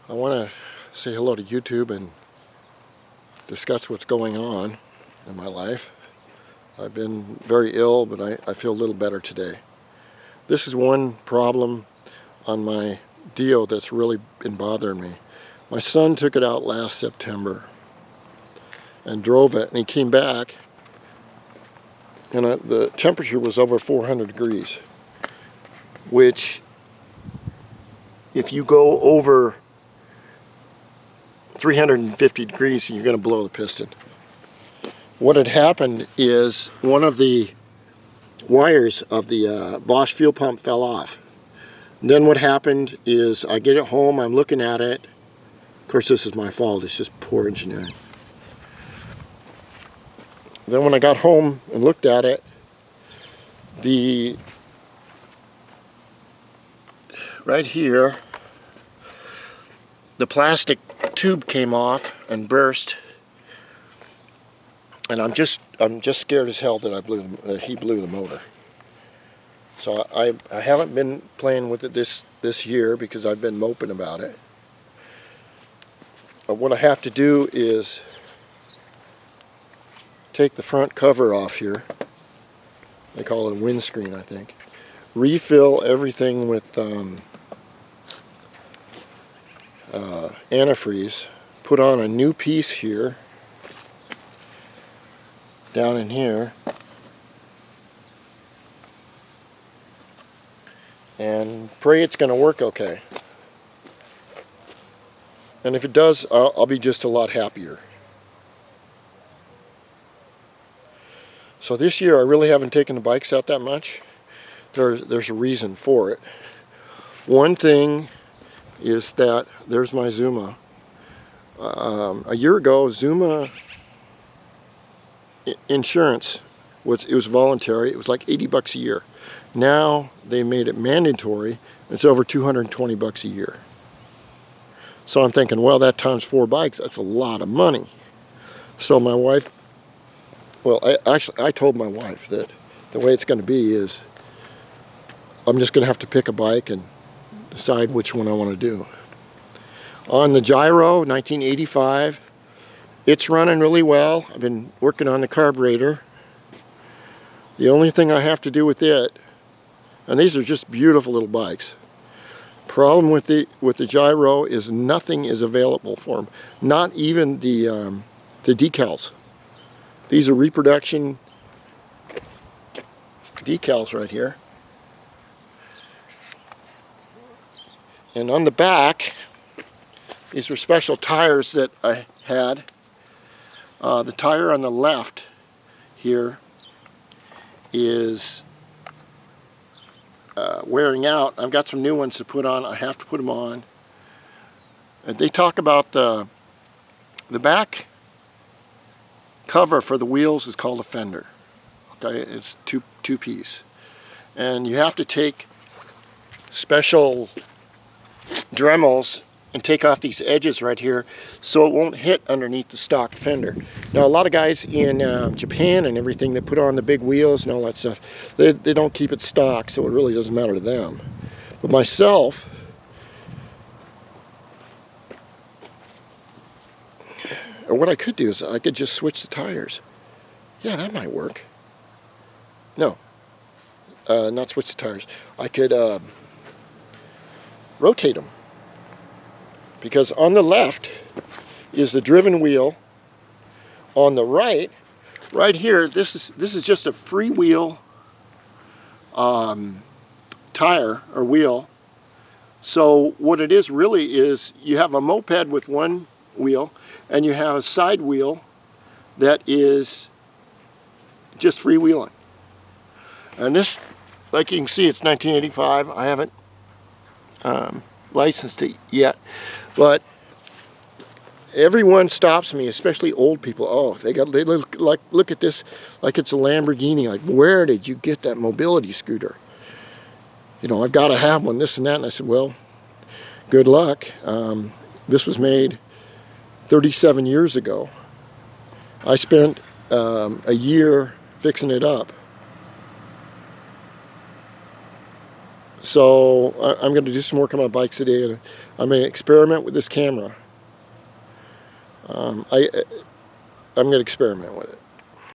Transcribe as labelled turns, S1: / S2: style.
S1: I want to say hello to YouTube and discuss what's going on in my life. I've been very ill, but I feel a little better today. This is one problem on my Dio that's really been bothering me. My son took it out last September and drove it, and he came back and the temperature was over 400 degrees, which if you go over 350 degrees, you're going to blow the piston. What had happened is one of the wires of the Bosch fuel pump fell off. And then what happened is I get it home, I'm looking at it. Of course, this is my fault, it's just poor engineering. Then when I got home and looked at it, right here, the plastic tube came off and burst, and I'm just scared as hell that he blew the motor. So I haven't been playing with it this year because I've been moping about it. But what I have to do is take the front cover off here. They call it a windscreen, I think. Refill everything with antifreeze. Put on a new piece here, down in here, and pray it's going to work okay. And if it does, I'll be just a lot happier. So this year I really haven't taken the bikes out that much. There's a reason for it. One thing is that there's my Zuma. A year ago, Zuma insurance was voluntary. It was like 80 bucks a year. Now they made it mandatory. It's over 220 bucks a year. So I'm thinking, well, that times 4 bikes, that's a lot of money. So my wife, well, I told my wife that the way it's going to be is I'm just going to have to pick a bike and decide which one I want to do. On the gyro, 1985, it's running really well. I've been working on the carburetor. The only thing I have to do with it, and these are just beautiful little bikes. Problem with the gyro is nothing is available for them. Not even the decals. These are reproduction decals right here. And on the back, these are special tires that I had. The tire on the left here is wearing out. I've got some new ones to put on. I have to put them on. And they talk about the back cover for the wheels is called a fender. Okay, it's two-piece. And you have to take special Dremels and take off these edges right here so it won't hit underneath the stock fender. Now a lot of guys in Japan and everything that put on the big wheels and all that stuff, they don't keep it stock, so it really doesn't matter to them. But myself, or what I could do is I could just switch the tires. Yeah, that might work. No, not switch the tires. I could rotate them. Because on the left is the driven wheel. On the right here, this is just a freewheel tire or wheel. So what it is really is you have a moped with one wheel and you have a side wheel that is just freewheeling. And this, like you can see, it's 1985. I haven't licensed it yet, but everyone stops me, especially old people. Oh, they look at this like it's a Lamborghini. Like, where did you get that mobility scooter? You know, I've got to have one, this and that. And I said, well, good luck. This was made 37 years ago. I spent a year fixing it up. So I'm going to do some work on my bikes today, and I'm going to experiment with this camera. I'm going to experiment with it.